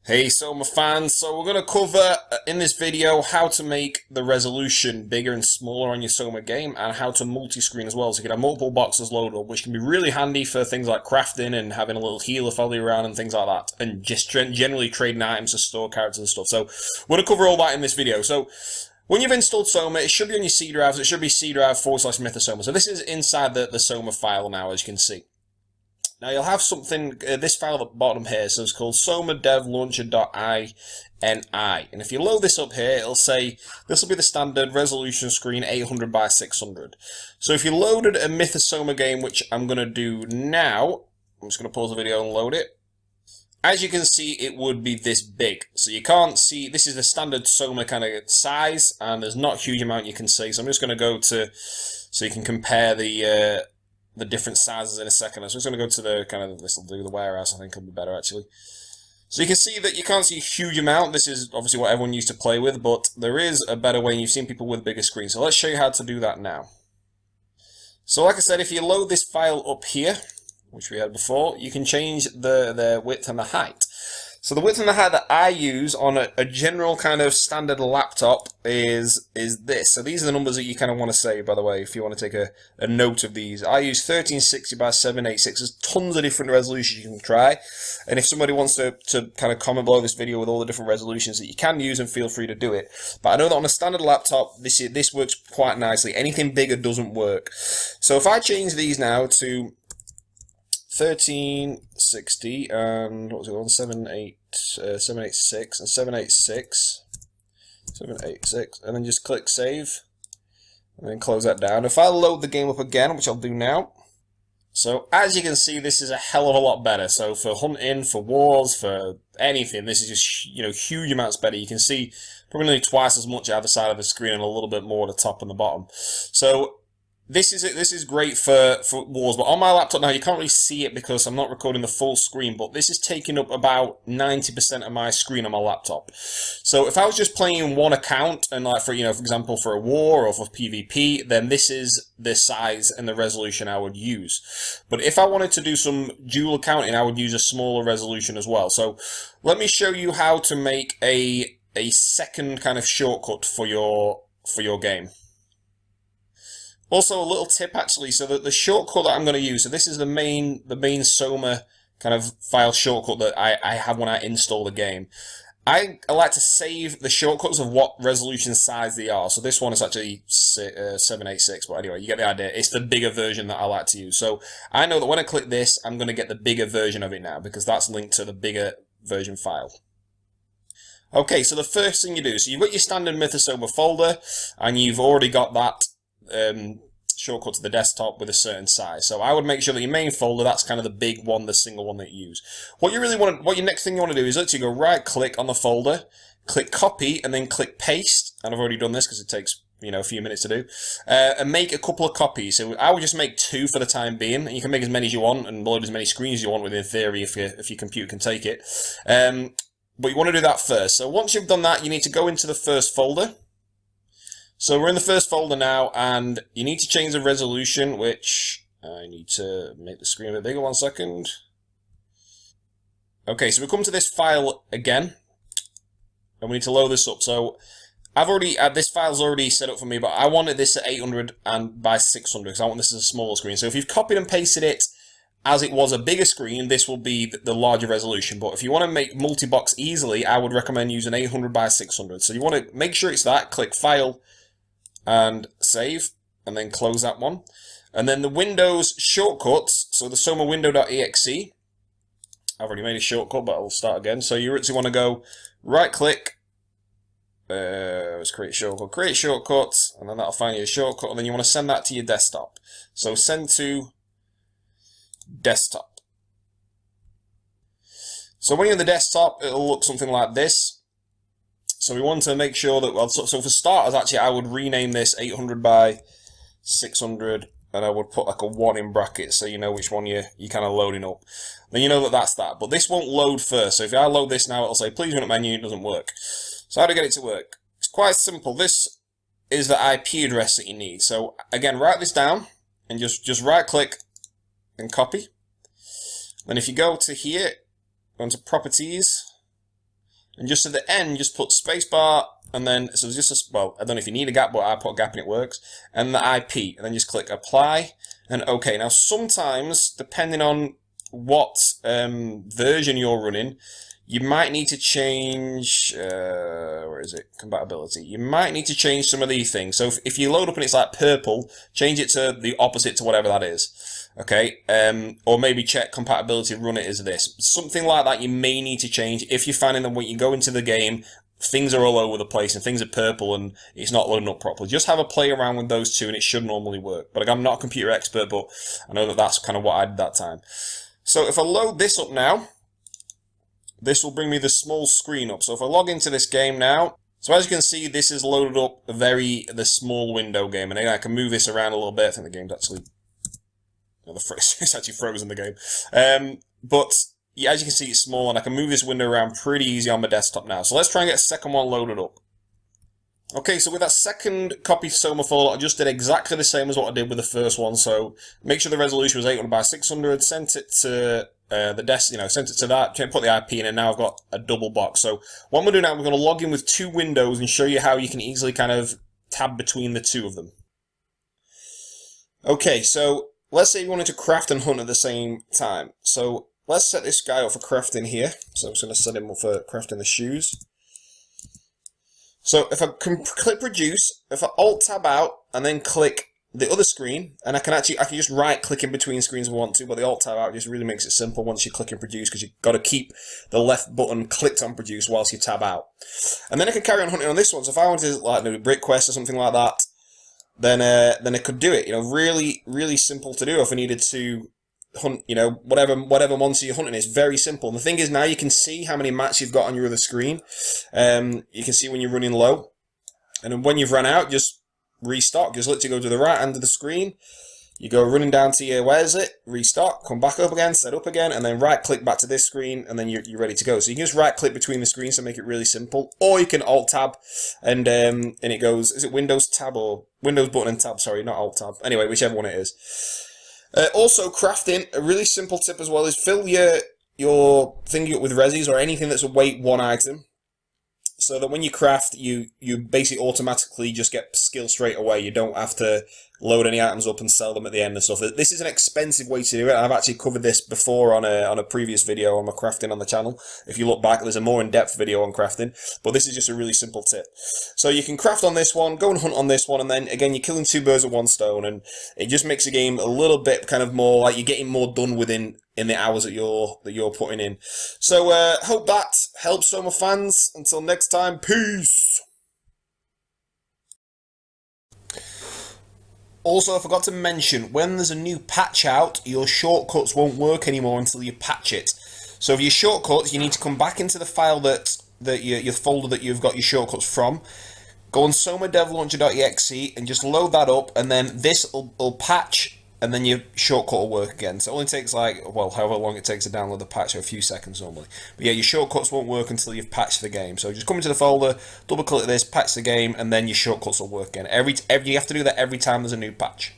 Hey Soma fans, so we're going to cover in this video how to make the resolution bigger and smaller on your Soma game and how to multi-screen as well, so you can have multiple boxes loaded up, which can be really handy for things like crafting and having a little healer follow you around and things like that, and just generally trading items to store characters and stuff. So we're going to cover all that in this video. So when you've installed Soma, it should be on your C drive, so it should be C drive /mythosoma. So this is inside the Soma file now, as you can see. Now you'll have something, this file at the bottom here, so it's called soma-dev-launcher.ini, and if you load this up here, it'll say, this will be the standard resolution screen 800 by 600. So if you loaded a Mythosoma game, which I'm going to do now, I'm just going to pause the video and load it. As you can see, it would be this big. So you can't see, this is the standard Soma kind of size, and there's not a huge amount you can see, so I'm just going to go to, so you can compare the different sizes in a second. So I'm just going to go to the kind of, this will do the warehouse, I think it'll be better actually. So you can see that you can't see a huge amount. This is obviously what everyone used to play with, but there is a better way, and you've seen people with bigger screens. So let's show you how to do that now. So like I said, if you load this file up here, which we had before, you can change the width and the height. So the width and the height that I use on a general kind of standard laptop is this. So these are the numbers that you kind of want to save, by the way, if you want to take a note of these. I use 1360 by 786. There's tons of different resolutions you can try. And if somebody wants to kind of comment below this video with all the different resolutions that you can use, and feel free to do it. But I know that on a standard laptop, this works quite nicely. Anything bigger doesn't work. So if I change these now to 1360 and what was it on 786 and 786, and then just click save and then close that down. If I load the game up again, which I'll do now, so as you can see, this is a hell of a lot better. So for hunting, for wars, for anything, this is just, you know, huge amounts better. You can see probably nearly twice as much either side of the screen and a little bit more at the top and the bottom. So this is great for wars, but on my laptop now you can't really see it because I'm not recording the full screen, but this is taking up about 90% of my screen on my laptop. So if I was just playing one account, and like for example for a war or for PvP, then this is the size and the resolution I would use. But if I wanted to do some dual accounting, I would use a smaller resolution as well. So let me show you how to make a second kind of shortcut for your game. Also, a little tip actually, so that the shortcut that I'm going to use, so this is the main Soma kind of file shortcut that I have when I install the game. I like to save the shortcuts of what resolution size they are. So this one is actually 786, but anyway, you get the idea. It's the bigger version that I like to use. So I know that when I click this, I'm going to get the bigger version of it now, because that's linked to the bigger version file. Okay, so the first thing you do, so you've got your standard Mythosoma folder, and you've already got that shortcut to the desktop with a certain size. So I would make sure that your main folder, that's kind of the big one, the single one that you use. What your next thing you want to do is actually go right click on the folder, click copy, and then click paste. And I've already done this because it takes a few minutes to do, and make a couple of copies. So I would just make 2 for the time being, and you can make as many as you want and load as many screens as you want within theory if your computer can take it. But you want to do that first. So once you've done that, you need to go into the first folder. So we're in the first folder now, and you need to change the resolution, which I need to make the screen a bit bigger. 1 second. Okay, so we come to this file again, and we need to load this up. So I've already, this file's already set up for me, but I wanted this at 800 and by 600, because I want this as a smaller screen. So if you've copied and pasted it as it was a bigger screen, this will be the larger resolution. But if you want to make multi-box easily, I would recommend using 800 by 600. So you want to make sure it's that, click File, and save, and then close that one. And then the Windows shortcuts, so the soma window.exe, I've already made a shortcut, but I'll start again. So you actually want to go right click, let's create shortcuts, and then that'll find you a shortcut, and then you want to send that to your desktop. So send to desktop. So when you're on the desktop, it'll look something like this. So we want to make sure that, well, so for starters, actually, I would rename this 800 by 600, and I would put like a 1 in brackets so you know which one you're kind of loading up. Then you know that that's that. But this won't load first. So if I load this now, it'll say, please run a menu, it doesn't work. So how to get it to work? It's quite simple. This is the IP address that you need. So again, write this down, and just right-click and copy. Then if you go to here, go into Properties, and just at the end, just put spacebar, and then, so just a, well, I don't know if you need a gap, but I put a gap and it works, and the IP, and then just click apply, and OK. Now, sometimes, depending on what version you're running, you might need to change, where is it, compatibility. You might need to change some of these things. So if you load up and it's like purple, change it to the opposite to whatever that is. Okay, or maybe check compatibility, run it as this. Something like that you may need to change if you're finding that when you go into the game, things are all over the place and things are purple and it's not loading up properly. Just have a play around with those two and it should normally work. But I'm not a computer expert, but I know that that's kind of what I did that time. So if I load this up now, this will bring me the small screen up. So if I log into this game now, so as you can see, this is loaded up the small window game. And again, I can move this around a little bit. I think the game's actually, it's actually frozen the game. But yeah, as you can see, it's small and I can move this window around pretty easy on my desktop now. So let's try and get a second one loaded up. Okay, so with that second copy Soma folder, I just did exactly the same as what I did with the first one. So make sure the resolution was 800 by 600, sent it to the desk, sent it to that, put the IP in, and now I've got a double box. So what I'm going to do now, we're going to log in with two windows and show you how you can easily kind of tab between the two of them. Okay, so let's say you wanted to craft and hunt at the same time. So let's set this guy up for crafting here. So I'm just going to set him up for crafting the shoes. So if I can click produce, if I alt tab out and then click the other screen, and I can just right click in between screens if I want to, but the alt tab out just really makes it simple once you click and produce, because you've got to keep the left button clicked on produce whilst you tab out. And then I can carry on hunting on this one. So if I wanted to like do a brick quest or something like that, then I could do it. Really, really simple to do if I needed to hunt, whatever monster you're hunting is very simple. And the thing is, now you can see how many mats you've got on your other screen. You can see when you're running low, and then when you've run out, just restock. Just literally go to the right hand of the screen. You go running down to your, where's it? Restock, come back up again, set up again, and then right click back to this screen, and then you're ready to go. So you can just right click between the screens to make it really simple, or you can alt tab, and it goes, is it Windows tab or Windows button and tab? Sorry, not alt tab. Anyway, whichever one it is. Also, crafting, a really simple tip as well is fill your thingy up with resis or anything that's a weight 1 item, so that when you craft, you basically automatically just get skill straight away. You don't have to load any items up and sell them at the end and stuff. This is an expensive way to do it. I've actually covered this before on a previous video on my crafting on the channel. If you look back, there's a more in-depth video on crafting, but this is just a really simple tip. So you can craft on this one, go and hunt on this one, and then again you're killing two birds with one stone, and it just makes the game a little bit kind of more like you're getting more done within in the hours that you're putting in. So hope that helps Soma fans. Until next time, peace. Also, I forgot to mention, when there's a new patch out, your shortcuts won't work anymore until you patch it. So for your shortcuts, you need to come back into the file that your folder that you've got your shortcuts from. Go on somadevlauncher.exe and just load that up, and then this will patch, and then your shortcut will work again. So it only takes however long it takes to download the patch, so a few seconds normally. But yeah, your shortcuts won't work until you've patched the game. So just come into the folder, double click this, patch the game, and then your shortcuts will work again. You have to do that every time there's a new patch.